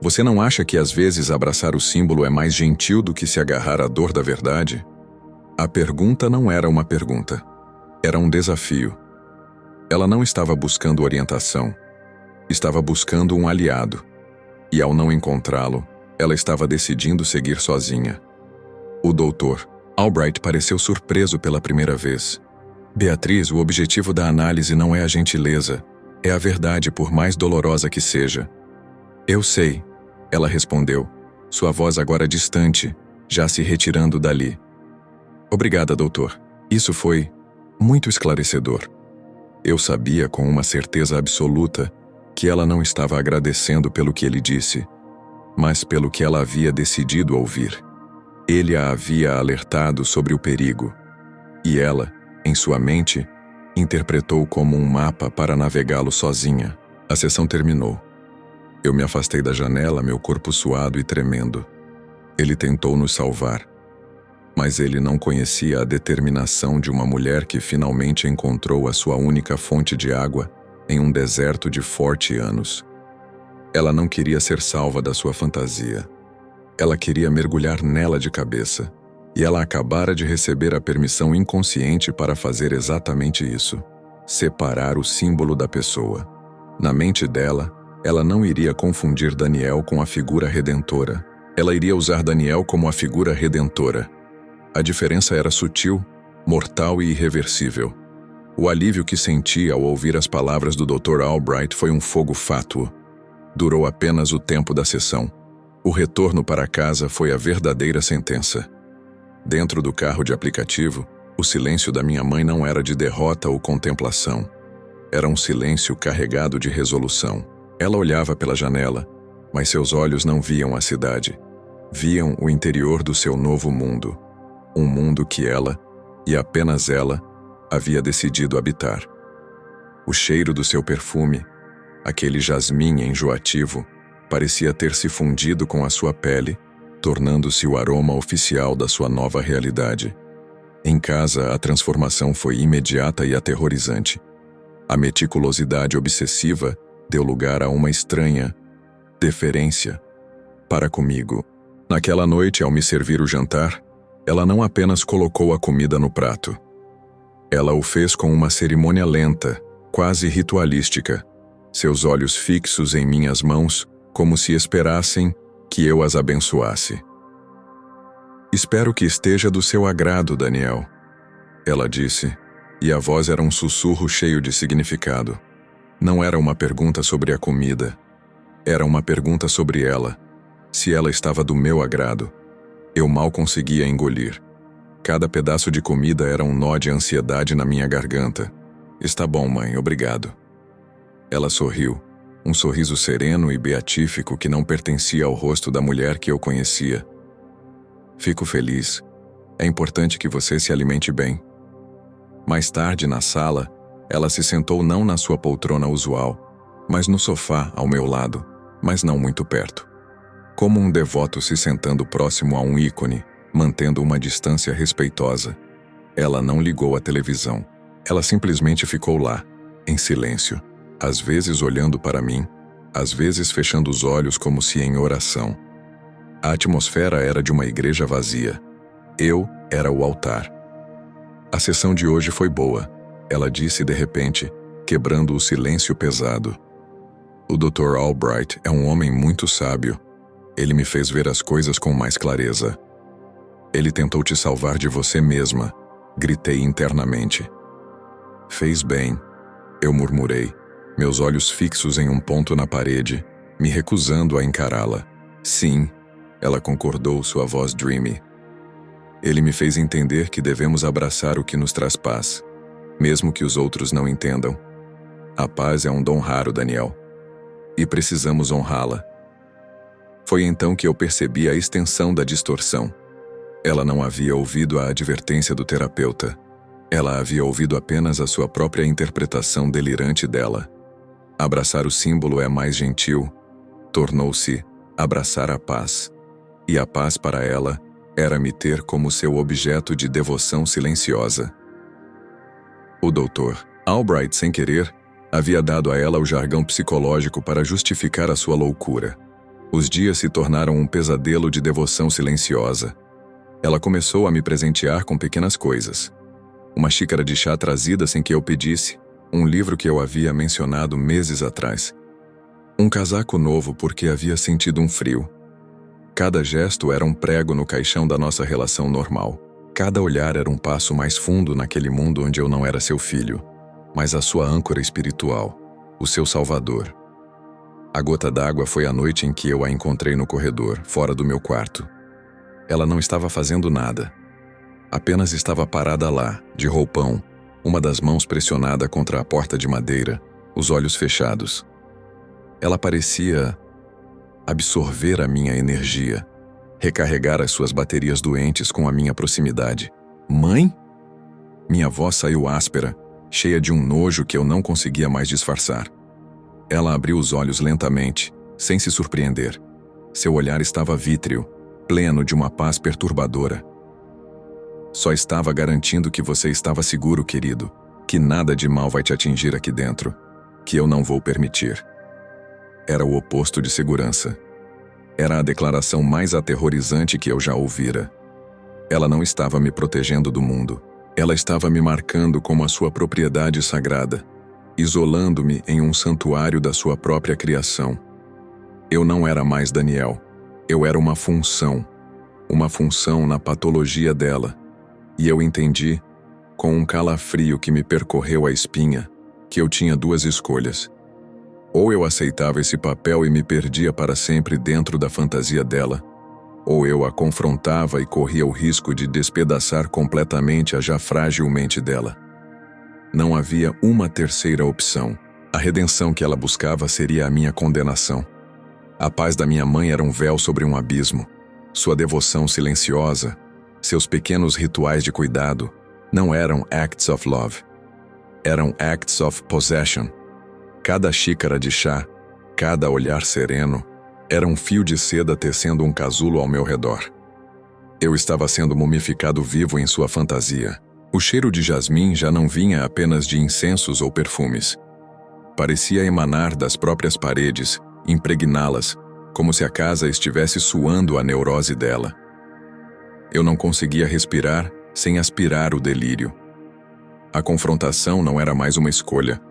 Você não acha que às vezes abraçar o símbolo é mais gentil do que se agarrar à dor da verdade? A pergunta não era uma pergunta. Era um desafio. Ela não estava buscando orientação. Estava buscando um aliado. E ao não encontrá-lo, ela estava decidindo seguir sozinha. O doutor Albright pareceu surpreso pela primeira vez. Beatriz, o objetivo da análise não é a gentileza, é a verdade, por mais dolorosa que seja. Eu sei, ela respondeu, sua voz agora distante, já se retirando dali. Obrigada, doutor. Isso foi muito esclarecedor. Eu sabia com uma certeza absoluta que ela não estava agradecendo pelo que ele disse, mas pelo que ela havia decidido ouvir. Ele a havia alertado sobre o perigo, e ela, em sua mente, interpretou como um mapa para navegá-lo sozinha. A sessão terminou. Eu me afastei da janela, meu corpo suado e tremendo. Ele tentou nos salvar, mas ele não conhecia a determinação de uma mulher que finalmente encontrou a sua única fonte de água em um deserto de 40 anos. Ela não queria ser salva da sua fantasia. Ela queria mergulhar nela de cabeça, e ela acabara de receber a permissão inconsciente para fazer exatamente isso: separar o símbolo da pessoa. Na mente dela, ela não iria confundir Daniel com a figura redentora. Ela iria usar Daniel como a figura redentora. A diferença era sutil, mortal e irreversível. O alívio que senti ao ouvir as palavras do Dr. Albright foi um fogo fátuo. Durou apenas o tempo da sessão. O retorno para casa foi a verdadeira sentença. Dentro do carro de aplicativo, o silêncio da minha mãe não era de derrota ou contemplação. Era um silêncio carregado de resolução. Ela olhava pela janela, mas seus olhos não viam a cidade. Viam o interior do seu novo mundo. Um mundo que ela, e apenas ela, havia decidido habitar. O cheiro do seu perfume, aquele jasmim enjoativo, parecia ter se fundido com a sua pele, tornando-se o aroma oficial da sua nova realidade. Em casa, a transformação foi imediata e aterrorizante. A meticulosidade obsessiva deu lugar a uma estranha deferência para comigo. Naquela noite, ao me servir o jantar, ela não apenas colocou a comida no prato. Ela o fez com uma cerimônia lenta, quase ritualística, seus olhos fixos em minhas mãos, como se esperassem que eu as abençoasse. Espero que esteja do seu agrado, Daniel, ela disse, e a voz era um sussurro cheio de significado. Não era uma pergunta sobre a comida. Era uma pergunta sobre ela, se ela estava do meu agrado. Eu mal conseguia engolir. Cada pedaço de comida era um nó de ansiedade na minha garganta. Está bom, mãe, obrigado. Ela sorriu, um sorriso sereno e beatífico que não pertencia ao rosto da mulher que eu conhecia. Fico feliz. É importante que você se alimente bem. Mais tarde, na sala, ela se sentou não na sua poltrona usual, mas no sofá ao meu lado, mas não muito perto. Como um devoto se sentando próximo a um ícone, mantendo uma distância respeitosa. Ela não ligou a televisão. Ela simplesmente ficou lá, em silêncio, às vezes olhando para mim, às vezes fechando os olhos como se em oração. A atmosfera era de uma igreja vazia. Eu era o altar. A sessão de hoje foi boa, ela disse de repente, quebrando o silêncio pesado. O Dr. Albright é um homem muito sábio. Ele me fez ver as coisas com mais clareza. Ele tentou te salvar de você mesma, gritei internamente. Fez bem, eu murmurei, meus olhos fixos em um ponto na parede, me recusando a encará-la. Sim, ela concordou, sua voz dreamy. Ele me fez entender que devemos abraçar o que nos traz paz, mesmo que os outros não entendam. A paz é um dom raro, Daniel, e precisamos honrá-la. Foi então que eu percebi a extensão da distorção. Ela não havia ouvido a advertência do terapeuta. Ela havia ouvido apenas a sua própria interpretação delirante dela. Abraçar o símbolo é mais gentil. Tornou-se abraçar a paz. E a paz para ela era me ter como seu objeto de devoção silenciosa. O Dr. Albright, sem querer, havia dado a ela o jargão psicológico para justificar a sua loucura. Os dias se tornaram um pesadelo de devoção silenciosa. Ela começou a me presentear com pequenas coisas. Uma xícara de chá trazida sem que eu pedisse, um livro que eu havia mencionado meses atrás. Um casaco novo porque havia sentido um frio. Cada gesto era um prego no caixão da nossa relação normal. Cada olhar era um passo mais fundo naquele mundo onde eu não era seu filho, mas a sua âncora espiritual, o seu salvador. A gota d'água foi a noite em que eu a encontrei no corredor, fora do meu quarto. Ela não estava fazendo nada. Apenas estava parada lá, de roupão, uma das mãos pressionada contra a porta de madeira, os olhos fechados. Ela parecia absorver a minha energia, recarregar as suas baterias doentes com a minha proximidade. Mãe? Minha voz saiu áspera, cheia de um nojo que eu não conseguia mais disfarçar. Ela abriu os olhos lentamente, sem se surpreender. Seu olhar estava vítreo, pleno de uma paz perturbadora. Só estava garantindo que você estava seguro, querido, que nada de mal vai te atingir aqui dentro, que eu não vou permitir. Era o oposto de segurança. Era a declaração mais aterrorizante que eu já ouvira. Ela não estava me protegendo do mundo. Ela estava me marcando como a sua propriedade sagrada, isolando-me em um santuário da sua própria criação. Eu não era mais Daniel. Eu era uma função na patologia dela. E eu entendi, com um calafrio que me percorreu a espinha, que eu tinha duas escolhas. Ou eu aceitava esse papel e me perdia para sempre dentro da fantasia dela, ou eu a confrontava e corria o risco de despedaçar completamente a já frágil mente dela. Não havia uma terceira opção. A redenção que ela buscava seria a minha condenação. A paz da minha mãe era um véu sobre um abismo. Sua devoção silenciosa, seus pequenos rituais de cuidado, não eram acts of love. Eram acts of possession. Cada xícara de chá, cada olhar sereno, era um fio de seda tecendo um casulo ao meu redor. Eu estava sendo mumificado vivo em sua fantasia. O cheiro de jasmim já não vinha apenas de incensos ou perfumes. Parecia emanar das próprias paredes, impregná-las, como se a casa estivesse suando a neurose dela. Eu não conseguia respirar sem aspirar o delírio. A confrontação não era mais uma escolha.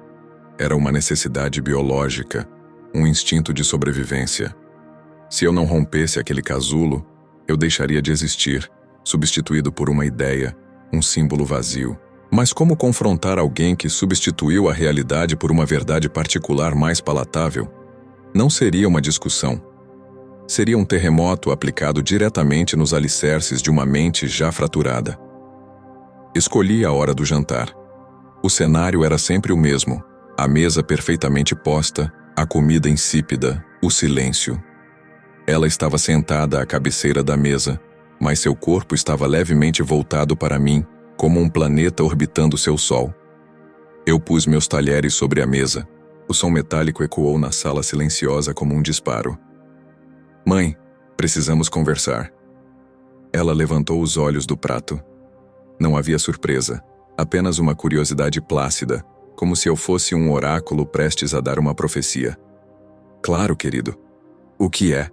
Era uma necessidade biológica, um instinto de sobrevivência. Se eu não rompesse aquele casulo, eu deixaria de existir, substituído por uma ideia, um símbolo vazio. Mas como confrontar alguém que substituiu a realidade por uma verdade particular mais palatável? Não seria uma discussão. Seria um terremoto aplicado diretamente nos alicerces de uma mente já fraturada. Escolhi a hora do jantar. O cenário era sempre o mesmo. A mesa perfeitamente posta, a comida insípida, o silêncio. Ela estava sentada à cabeceira da mesa, mas seu corpo estava levemente voltado para mim, como um planeta orbitando seu sol. Eu pus meus talheres sobre a mesa. O som metálico ecoou na sala silenciosa como um disparo. Mãe, precisamos conversar. Ela levantou os olhos do prato. Não havia surpresa, apenas uma curiosidade plácida, como se eu fosse um oráculo prestes a dar uma profecia. Claro, querido. O que é?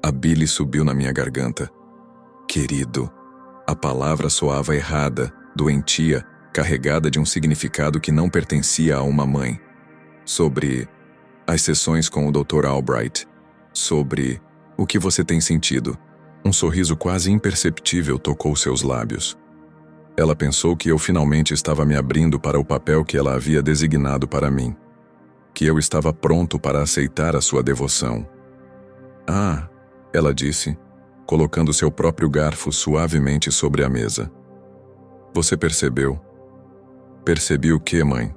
A bile subiu na minha garganta. Querido. A palavra soava errada, doentia, carregada de um significado que não pertencia a uma mãe. Sobre as sessões com o Dr. Albright. Sobre o que você tem sentido. Um sorriso quase imperceptível tocou seus lábios. Ela pensou que eu finalmente estava me abrindo para o papel que ela havia designado para mim. Que eu estava pronto para aceitar a sua devoção. Ah, ela disse, colocando seu próprio garfo suavemente sobre a mesa. Você percebeu? Percebi o quê, mãe?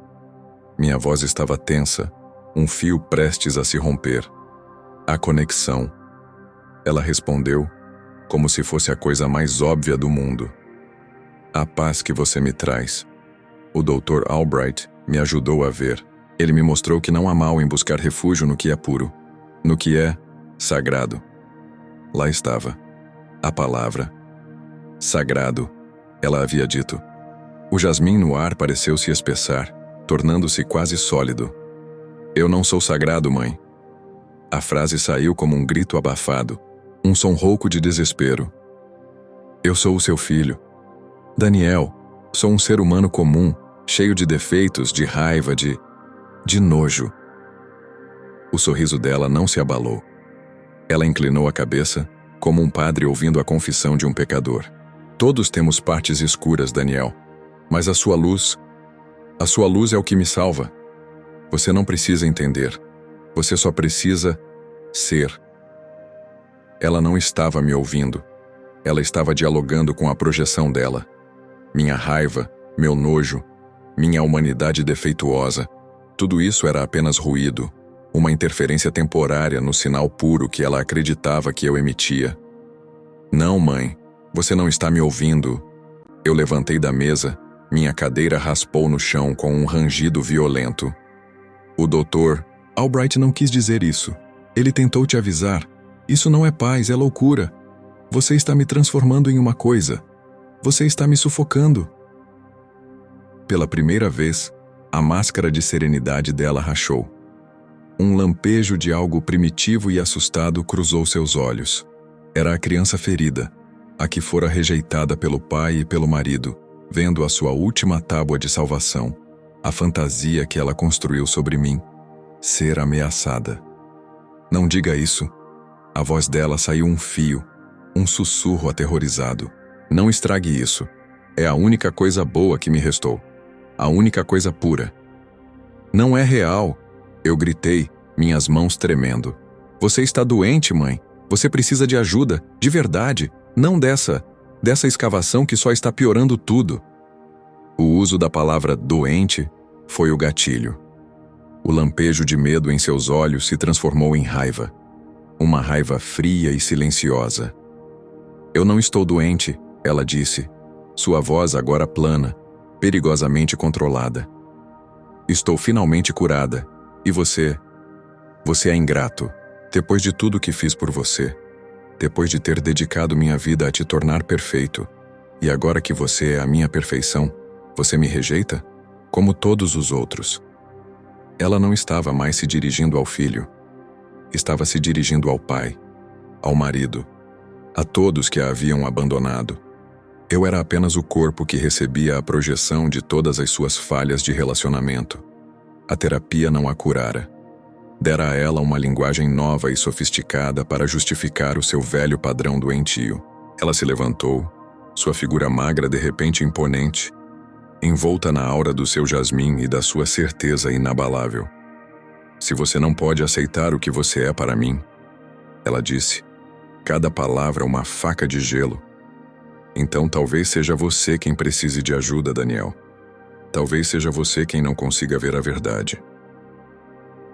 Minha voz estava tensa, um fio prestes a se romper. A conexão. Ela respondeu, como se fosse a coisa mais óbvia do mundo. A paz que você me traz. O Dr. Albright me ajudou a ver. Ele me mostrou que não há mal em buscar refúgio no que é puro, no que é sagrado. Lá estava. A palavra. Sagrado, ela havia dito. O jasmim no ar pareceu se espessar, tornando-se quase sólido. Eu não sou sagrado, mãe. A frase saiu como um grito abafado, um som rouco de desespero. Eu sou o seu filho. Daniel, sou um ser humano comum, cheio de defeitos, de raiva, de nojo. O sorriso dela não se abalou. Ela inclinou a cabeça, como um padre ouvindo a confissão de um pecador. Todos temos partes escuras, Daniel, mas a sua luz é o que me salva. Você não precisa entender. Você só precisa ser. Ela não estava me ouvindo. Ela estava dialogando com a projeção dela. Minha raiva, meu nojo, minha humanidade defeituosa, tudo isso era apenas ruído, uma interferência temporária no sinal puro que ela acreditava que eu emitia. Não, mãe, você não está me ouvindo. Eu levantei da mesa, minha cadeira raspou no chão com um rangido violento. O doutor Albright não quis dizer isso. Ele tentou te avisar. Isso não é paz, é loucura. Você está me transformando em uma coisa. Você está me sufocando. Pela primeira vez, a máscara de serenidade dela rachou. Um lampejo de algo primitivo e assustado cruzou seus olhos. Era a criança ferida, a que fora rejeitada pelo pai e pelo marido, vendo a sua última tábua de salvação, a fantasia que ela construiu sobre mim, ser ameaçada. Não diga isso. A voz dela saiu um fio, um sussurro aterrorizado. Não estrague isso. É a única coisa boa que me restou. A única coisa pura. Não é real, eu gritei, minhas mãos tremendo. Você está doente, mãe. Você precisa de ajuda, de verdade, não dessa escavação que só está piorando tudo. O uso da palavra doente foi o gatilho. O lampejo de medo em seus olhos se transformou em raiva. Uma raiva fria e silenciosa. Eu não estou doente, ela disse, sua voz agora plana, perigosamente controlada. Estou finalmente curada. E você? Você é ingrato. Depois de tudo que fiz por você. Depois de ter dedicado minha vida a te tornar perfeito. E agora que você é a minha perfeição, você me rejeita? Como todos os outros. Ela não estava mais se dirigindo ao filho. Estava se dirigindo ao pai, ao marido, a todos que a haviam abandonado. Eu era apenas o corpo que recebia a projeção de todas as suas falhas de relacionamento. A terapia não a curara. Dera a ela uma linguagem nova e sofisticada para justificar o seu velho padrão doentio. Ela se levantou, sua figura magra de repente imponente, envolta na aura do seu jasmim e da sua certeza inabalável. Se você não pode aceitar o que você é para mim, ela disse, cada palavra uma faca de gelo. Então talvez seja você quem precise de ajuda, Daniel. Talvez seja você quem não consiga ver a verdade.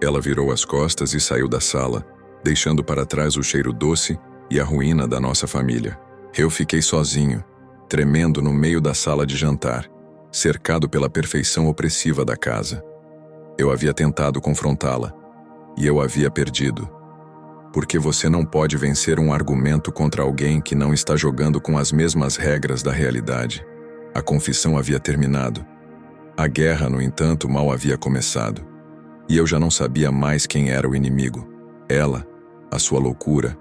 Ela virou as costas e saiu da sala, deixando para trás o cheiro doce e a ruína da nossa família. Eu fiquei sozinho, tremendo no meio da sala de jantar, cercado pela perfeição opressiva da casa. Eu havia tentado confrontá-la, e eu havia perdido. Porque você não pode vencer um argumento contra alguém que não está jogando com as mesmas regras da realidade. A confissão havia terminado. A guerra, no entanto, mal havia começado. E eu já não sabia mais quem era o inimigo. Ela, a sua loucura,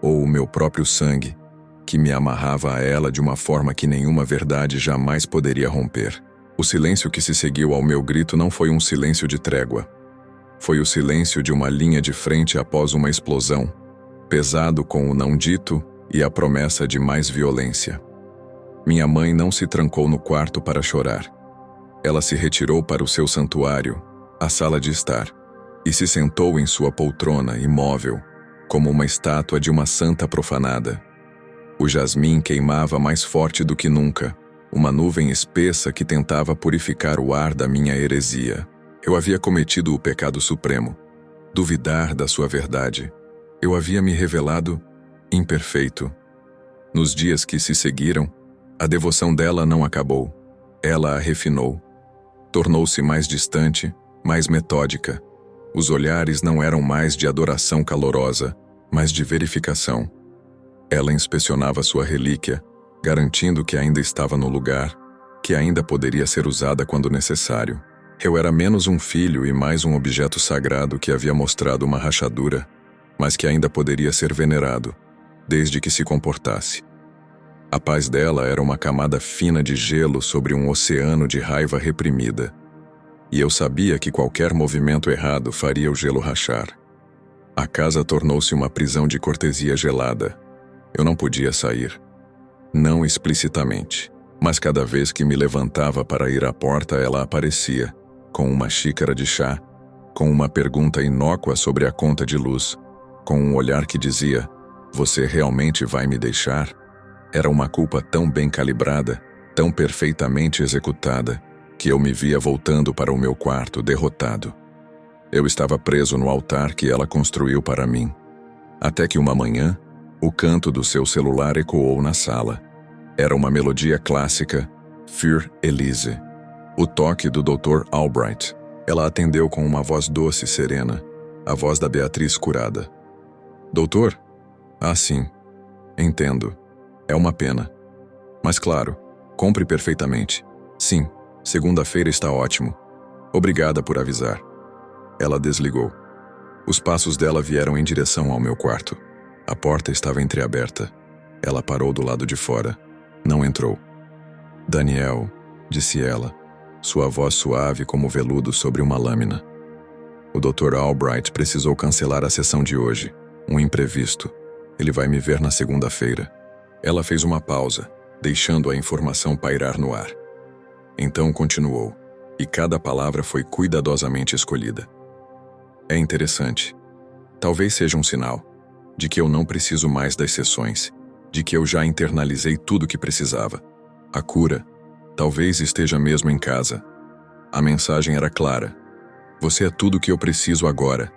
ou o meu próprio sangue, que me amarrava a ela de uma forma que nenhuma verdade jamais poderia romper. O silêncio que se seguiu ao meu grito não foi um silêncio de trégua. Foi o silêncio de uma linha de frente após uma explosão, pesado com o não dito e a promessa de mais violência. Minha mãe não se trancou no quarto para chorar. Ela se retirou para o seu santuário, a sala de estar, e se sentou em sua poltrona, imóvel, como uma estátua de uma santa profanada. O jasmim queimava mais forte do que nunca, uma nuvem espessa que tentava purificar o ar da minha heresia. Eu havia cometido o pecado supremo, duvidar da sua verdade. Eu havia me revelado imperfeito. Nos dias que se seguiram, a devoção dela não acabou. Ela a refinou. Tornou-se mais distante, mais metódica. Os olhares não eram mais de adoração calorosa, mas de verificação. Ela inspecionava sua relíquia, garantindo que ainda estava no lugar, que ainda poderia ser usada quando necessário. Eu era menos um filho e mais um objeto sagrado que havia mostrado uma rachadura, mas que ainda poderia ser venerado, desde que se comportasse. A paz dela era uma camada fina de gelo sobre um oceano de raiva reprimida. E eu sabia que qualquer movimento errado faria o gelo rachar. A casa tornou-se uma prisão de cortesia gelada. Eu não podia sair. Não explicitamente, mas cada vez que me levantava para ir à porta, ela aparecia, com uma xícara de chá, com uma pergunta inócua sobre a conta de luz, com um olhar que dizia: "Você realmente vai me deixar?" Era uma culpa tão bem calibrada, tão perfeitamente executada, que eu me via voltando para o meu quarto, derrotado. Eu estava preso no altar que ela construiu para mim. Até que uma manhã, o canto do seu celular ecoou na sala. Era uma melodia clássica, Für Elise. O toque do Dr. Albright. Ela atendeu com uma voz doce e serena, a voz da Beatriz curada. "Doutor? Ah, sim. Entendo. É uma pena. Mas claro, compre perfeitamente. Sim, segunda-feira está ótimo. Obrigada por avisar." Ela desligou. Os passos dela vieram em direção ao meu quarto. A porta estava entreaberta. Ela parou do lado de fora. Não entrou. "Daniel", disse ela, sua voz suave como veludo sobre uma lâmina. "O Dr. Albright precisou cancelar a sessão de hoje. Um imprevisto. Ele vai me ver na segunda-feira." Ela fez uma pausa, deixando a informação pairar no ar. Então continuou, e cada palavra foi cuidadosamente escolhida. "É interessante. Talvez seja um sinal de que eu não preciso mais das sessões, de que eu já internalizei tudo o que precisava. A cura talvez esteja mesmo em casa." A mensagem era clara. "Você é tudo o que eu preciso agora.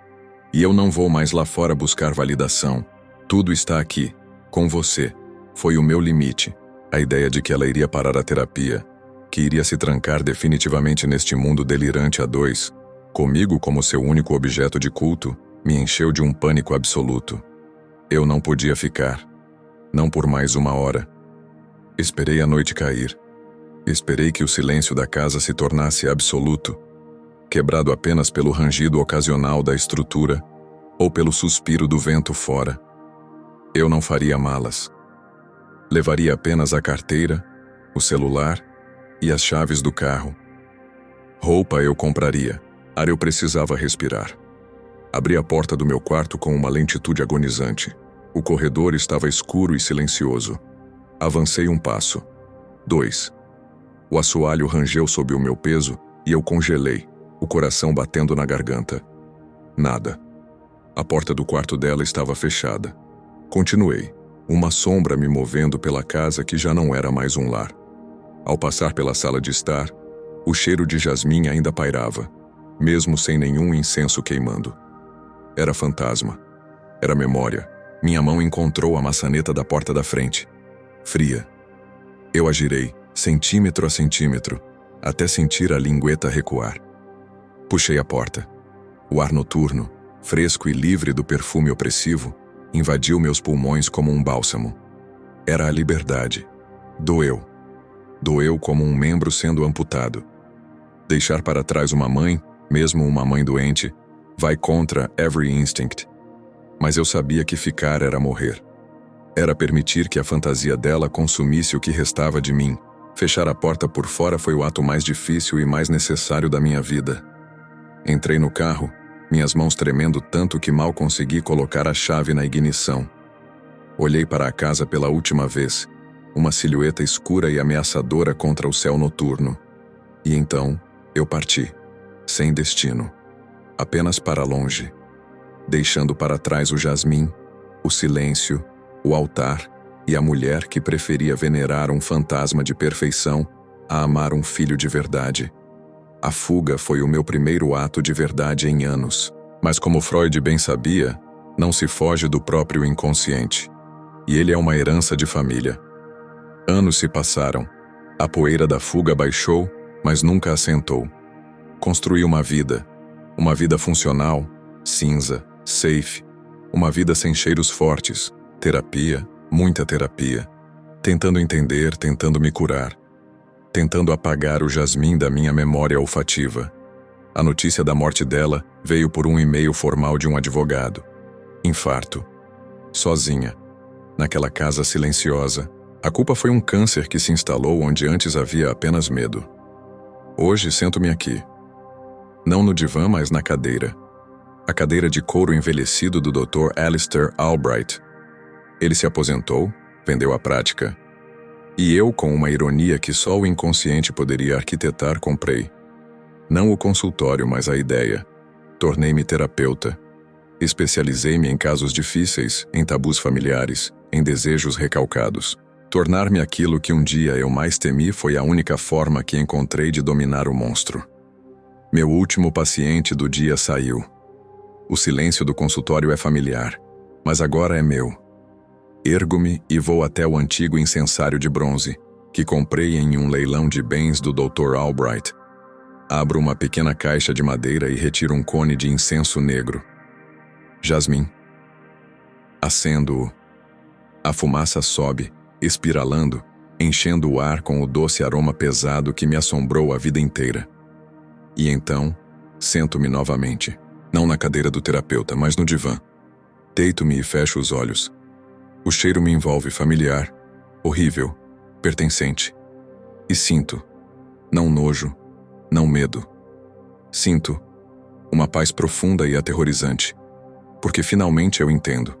E eu não vou mais lá fora buscar validação. Tudo está aqui, com você." Foi o meu limite. A ideia de que ela iria parar a terapia, que iria se trancar definitivamente neste mundo delirante a dois, comigo como seu único objeto de culto, me encheu de um pânico absoluto. Eu não podia ficar. Não por mais uma hora. Esperei a noite cair. Esperei que o silêncio da casa se tornasse absoluto, quebrado apenas pelo rangido ocasional da estrutura ou pelo suspiro do vento fora. Eu não faria malas. Levaria apenas a carteira, o celular e as chaves do carro. Roupa eu compraria. Ar eu precisava respirar. Abri a porta do meu quarto com uma lentitude agonizante. O corredor estava escuro e silencioso. Avancei um passo. 2. O assoalho rangeu sob o meu peso e eu congelei, o coração batendo na garganta. Nada. A porta do quarto dela estava fechada. Continuei, uma sombra me movendo pela casa que já não era mais um lar. Ao passar pela sala de estar, o cheiro de jasmim ainda pairava, mesmo sem nenhum incenso queimando. Era fantasma. Era memória. Minha mão encontrou a maçaneta da porta da frente. Fria. Eu a girei, centímetro a centímetro, até sentir a lingueta recuar. Puxei a porta. O ar noturno, fresco e livre do perfume opressivo, invadiu meus pulmões como um bálsamo. Era a liberdade. Doeu. Doeu como um membro sendo amputado. Deixar para trás uma mãe, mesmo uma mãe doente, vai contra every instinct. Mas eu sabia que ficar era morrer. Era permitir que a fantasia dela consumisse o que restava de mim. Fechar a porta por fora foi o ato mais difícil e mais necessário da minha vida. Entrei no carro, minhas mãos tremendo tanto que mal consegui colocar a chave na ignição. Olhei para a casa pela última vez, uma silhueta escura e ameaçadora contra o céu noturno. E então, eu parti, sem destino, apenas para longe, deixando para trás o jasmim, o silêncio, o altar e a mulher que preferia venerar um fantasma de perfeição a amar um filho de verdade. A fuga foi o meu primeiro ato de verdade em anos. Mas como Freud bem sabia, não se foge do próprio inconsciente. E ele é uma herança de família. Anos se passaram. A poeira da fuga baixou, mas nunca assentou. Construí uma vida funcional, cinza, safe, uma vida sem cheiros fortes, terapia, muita terapia, tentando entender, tentando me curar, tentando apagar o jasmim da minha memória olfativa. A notícia da morte dela veio por um e-mail formal de um advogado. Infarto. Sozinha. Naquela casa silenciosa. A culpa foi um câncer que se instalou onde antes havia apenas medo. Hoje sento-me aqui. Não no divã, mas na cadeira. A cadeira de couro envelhecido do Dr. Alistair Albright. Ele se aposentou, vendeu a prática. E eu, com uma ironia que só o inconsciente poderia arquitetar, comprei. Não o consultório, mas a ideia. Tornei-me terapeuta. Especializei-me em casos difíceis, em tabus familiares, em desejos recalcados. Tornar-me aquilo que um dia eu mais temi foi a única forma que encontrei de dominar o monstro. Meu último paciente do dia saiu. O silêncio do consultório é familiar, mas agora é meu. Ergo-me e vou até o antigo incensário de bronze, que comprei em um leilão de bens do Dr. Albright. Abro uma pequena caixa de madeira e retiro um cone de incenso negro. Jasmim. Acendo-o. A fumaça sobe, espiralando, enchendo o ar com o doce aroma pesado que me assombrou a vida inteira. E então, sento-me novamente, não na cadeira do terapeuta, mas no divã. Deito-me e fecho os olhos. O cheiro me envolve familiar, horrível, pertencente. E sinto, não nojo, não medo. Sinto uma paz profunda e aterrorizante, porque finalmente eu entendo.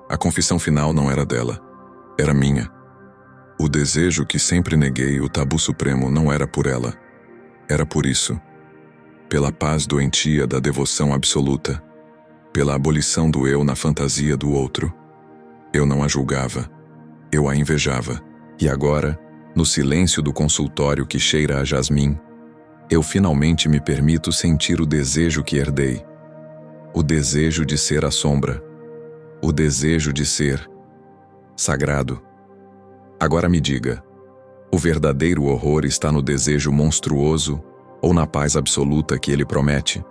A confissão final não era dela, era minha. O desejo que sempre neguei, o tabu supremo, não era por ela. Era por isso. Pela paz doentia da devoção absoluta. Pela abolição do eu na fantasia do outro. Eu não a julgava. Eu a invejava. E agora, no silêncio do consultório que cheira a jasmim, eu finalmente me permito sentir o desejo que herdei. O desejo de ser a sombra. O desejo de ser sagrado. Agora me diga, o verdadeiro horror está no desejo monstruoso ou na paz absoluta que ele promete?